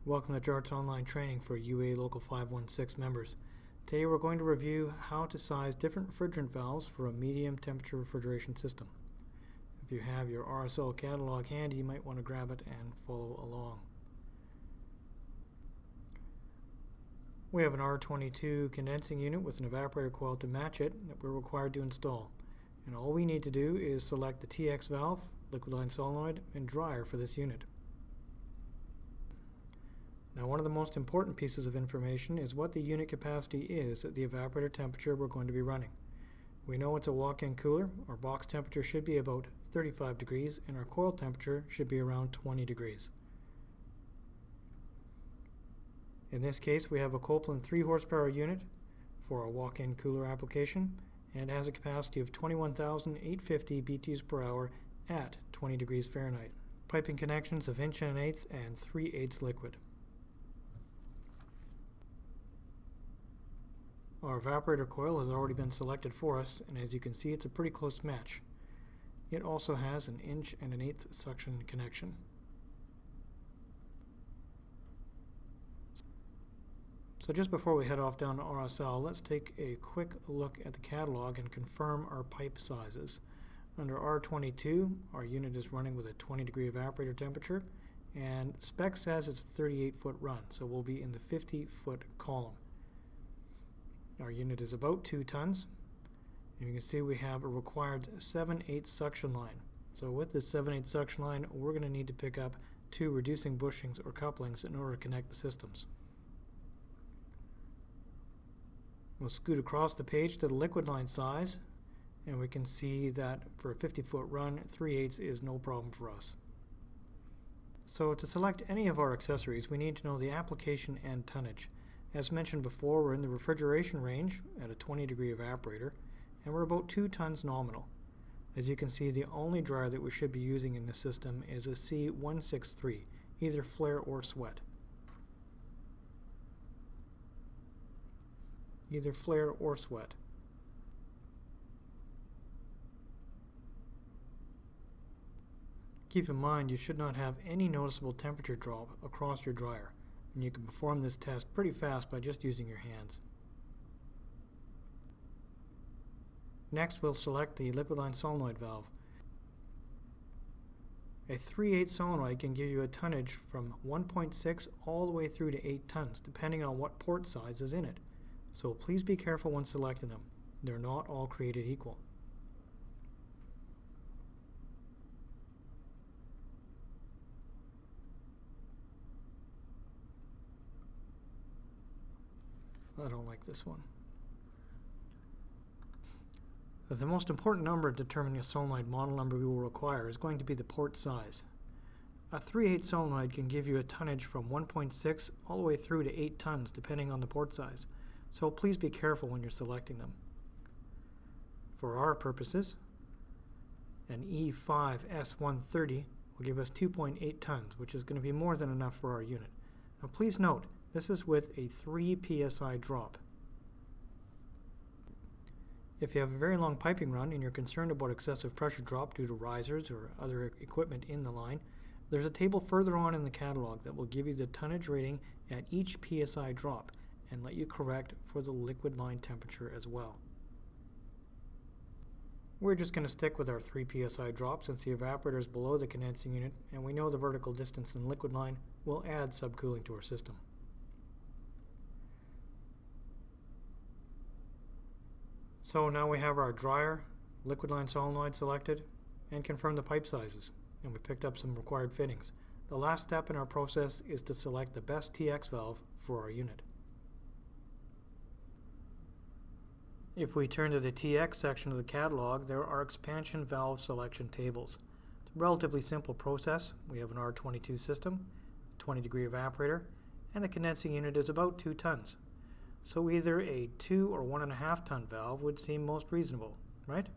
Welcome to Jart's online training for UA Local 516 members. Today we're going to review how to size different refrigerant valves for a medium temperature refrigeration system. If you have your RSL catalog handy, you might want to grab it and follow along. We have an R22 condensing unit with an evaporator coil to match it that we're required to install. And all we need to do is select the TX valve, liquid line solenoid, and dryer for this unit. Now, one of the most important pieces of information is what the unit capacity is at the evaporator temperature we're going to be running. We know it's a walk-in cooler. Our box temperature should be about 35 degrees and our coil temperature should be around 20 degrees. In this case, we have a Copeland 3 horsepower unit for a walk-in cooler application, and it has a capacity of 21,850 BTUs per hour at 20 degrees Fahrenheit. Piping connections of 1 1/8" and 3/8 liquid. Our evaporator coil has already been selected for us, and as you can see, it's a pretty close match. It also has an 1 1/8" suction connection. So just before we head off down to RSL, let's take a quick look at the catalog and confirm our pipe sizes. Under R22, our unit is running with a 20 degree evaporator temperature, and spec says it's a 38-foot run, so we'll be in the 50-foot column. Our unit is about 2 tons, and you can see we have a required 7/8 suction line. So with this 7/8 suction line, we're going to need to pick up 2 reducing bushings or couplings in order to connect the systems. We'll scoot across the page to the liquid line size, and we can see that for a 50-foot run, 3/8 is no problem for us. So to select any of our accessories, we need to know the application and tonnage. As mentioned before, we're in the refrigeration range at a 20 degree evaporator, and we're about 2 tons nominal. As you can see, the only dryer that we should be using in this system is a C163, either flare or sweat. Either flare or sweat. Keep in mind, you should not have any noticeable temperature drop across your dryer, and you can perform this test pretty fast by just using your hands. Next, we'll select the liquid line solenoid valve. A 3/8 solenoid can give you a tonnage from 1.6 all the way through to 8 tons, depending on what port size is in it. So please be careful when selecting them. They're not all created equal. I don't like this one. The most important number determining a solenoid model number we will require is going to be the port size. A 3/8 solenoid can give you a tonnage from 1.6 all the way through to 8 tons depending on the port size, so please be careful when you're selecting them. For our purposes, an E5S130 will give us 2.8 tons, which is going to be more than enough for our unit. Now please note, this is with a 3 psi drop. If you have a very long piping run and you're concerned about excessive pressure drop due to risers or other equipment in the line, there's a table further on in the catalog that will give you the tonnage rating at each psi drop and let you correct for the liquid line temperature as well. We're just going to stick with our 3 psi drop since the evaporator is below the condensing unit and we know the vertical distance in the liquid line will add subcooling to our system. So now we have our dryer, liquid line solenoid selected, and confirm the pipe sizes, and we picked up some required fittings. The last step in our process is to select the best TX valve for our unit. If we turn to the TX section of the catalog, there are expansion valve selection tables. It's a relatively simple process. We have an R22 system, 20 degree evaporator, and the condensing unit is about 2 tons. So either a 2 or 1.5 ton valve would seem most reasonable, right?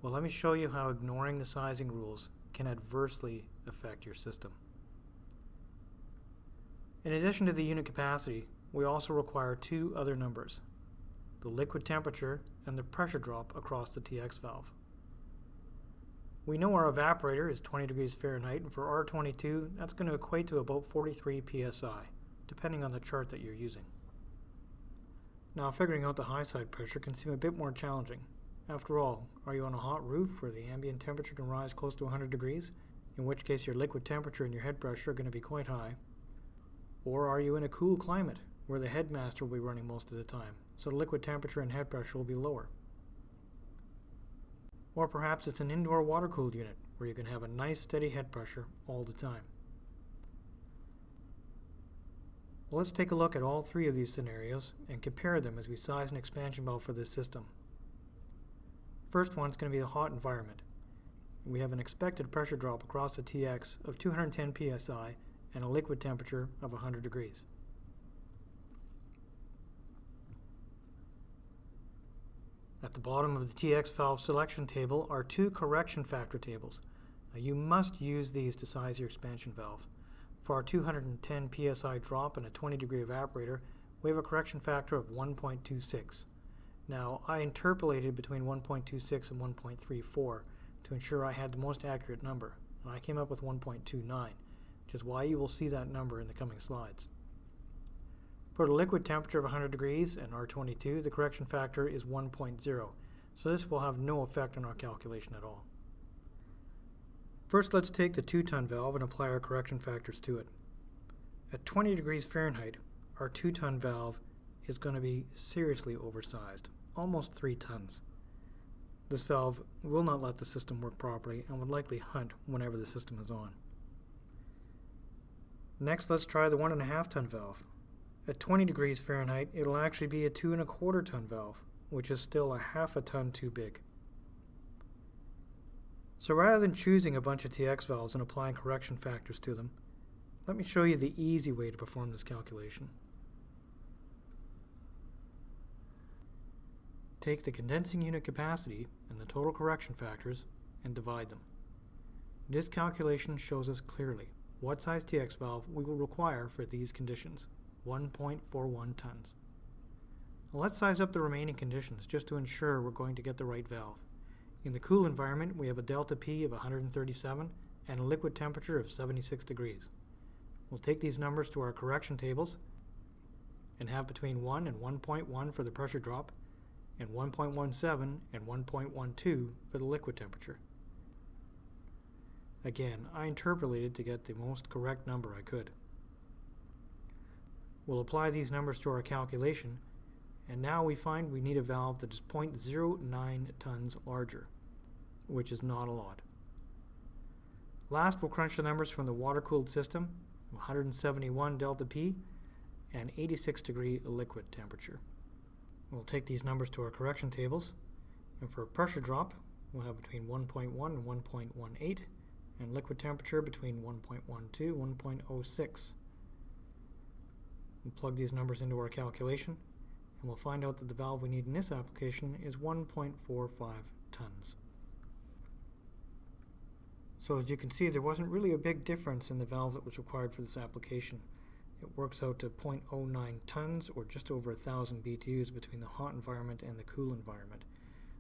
Well, let me show you how ignoring the sizing rules can adversely affect your system. In addition to the unit capacity, we also require 2 other numbers: the liquid temperature and the pressure drop across the TX valve. We know our evaporator is 20 degrees Fahrenheit, and for R22, that's going to equate to about 43 psi, depending on the chart that you're using. Now, figuring out the high side pressure can seem a bit more challenging. After all, are you on a hot roof where the ambient temperature can rise close to 100 degrees, in which case your liquid temperature and your head pressure are going to be quite high? Or are you in a cool climate where the headmaster will be running most of the time, so the liquid temperature and head pressure will be lower? Or perhaps it's an indoor water-cooled unit where you can have a nice steady head pressure all the time. Well, let's take a look at all three of these scenarios and compare them as we size an expansion valve for this system. First one is going to be the hot environment. We have an expected pressure drop across the TX of 210 psi and a liquid temperature of 100 degrees. At the bottom of the TX valve selection table are two correction factor tables. Now, you must use these to size your expansion valve. For our 210 psi drop and a 20 degree evaporator, we have a correction factor of 1.26. Now, I interpolated between 1.26 and 1.34 to ensure I had the most accurate number, and I came up with 1.29, which is why you will see that number in the coming slides. For the liquid temperature of 100 degrees and R22, the correction factor is 1.0, so this will have no effect on our calculation at all. First, let's take the 2-ton valve and apply our correction factors to it. At 20 degrees Fahrenheit, our 2-ton valve is going to be seriously oversized, almost 3 tons. This valve will not let the system work properly and would likely hunt whenever the system is on. Next, let's try the 1.5-ton valve. At 20 degrees Fahrenheit, it'll actually be a 2.25-ton valve, which is still a half a ton too big. So rather than choosing a bunch of TX valves and applying correction factors to them, let me show you the easy way to perform this calculation. Take the condensing unit capacity and the total correction factors and divide them. This calculation shows us clearly what size TX valve we will require for these conditions, 1.41 tons. Now let's size up the remaining conditions just to ensure we're going to get the right valve. In the cool environment, we have a delta P of 137 and a liquid temperature of 76 degrees. We'll take these numbers to our correction tables and have between 1 and 1.1 for the pressure drop, and 1.17 and 1.12 for the liquid temperature. Again, I interpolated to get the most correct number I could. We'll apply these numbers to our calculation, and now we find we need a valve that is 0.09 tons larger, which is not a lot. Last, we'll crunch the numbers from the water-cooled system, 171 delta P and 86 degree liquid temperature. We'll take these numbers to our correction tables, and for a pressure drop, we'll have between 1.1 and 1.18, and liquid temperature between 1.12 and 1.06. We'll plug these numbers into our calculation, and we'll find out that the valve we need in this application is 1.45 tons. So as you can see, there wasn't really a big difference in the valve that was required for this application. It works out to 0.09 tons, or just over 1,000 BTUs between the hot environment and the cool environment.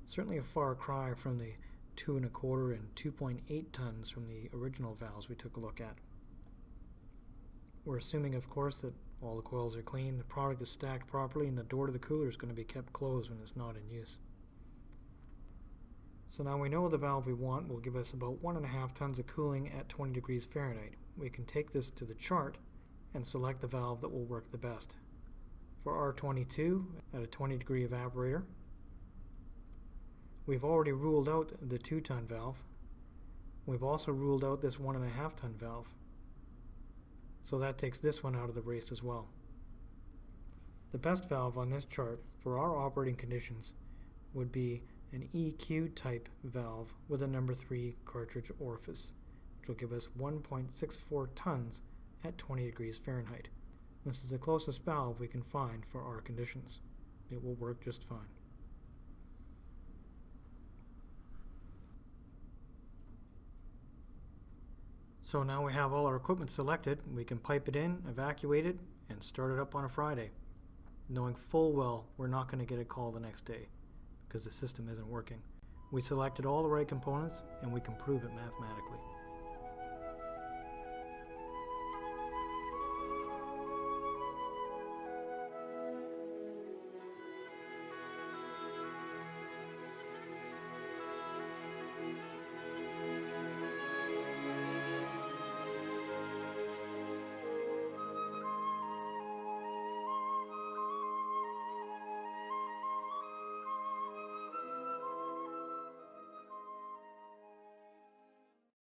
Certainly a far cry from the 2.25 and 2.8 tons from the original valves we took a look at. We're assuming, of course, that all the coils are clean, the product is stacked properly, and the door to the cooler is going to be kept closed when it's not in use. So now we know the valve we want will give us about 1.5 tons of cooling at 20 degrees Fahrenheit. We can take this to the chart and select the valve that will work the best. For R22, at a 20 degree evaporator, we've already ruled out the 2-ton valve. We've also ruled out this 1.5-ton valve. So that takes this one out of the race as well. The best valve on this chart for our operating conditions would be an EQ type valve with a number 3 cartridge orifice, which will give us 1.64 tons at 20 degrees Fahrenheit. This is the closest valve we can find for our conditions. It will work just fine. So now we have all our equipment selected, we can pipe it in, evacuate it, and start it up on a Friday, knowing full well we're not going to get a call the next day because the system isn't working. We selected all the right components, and we can prove it mathematically.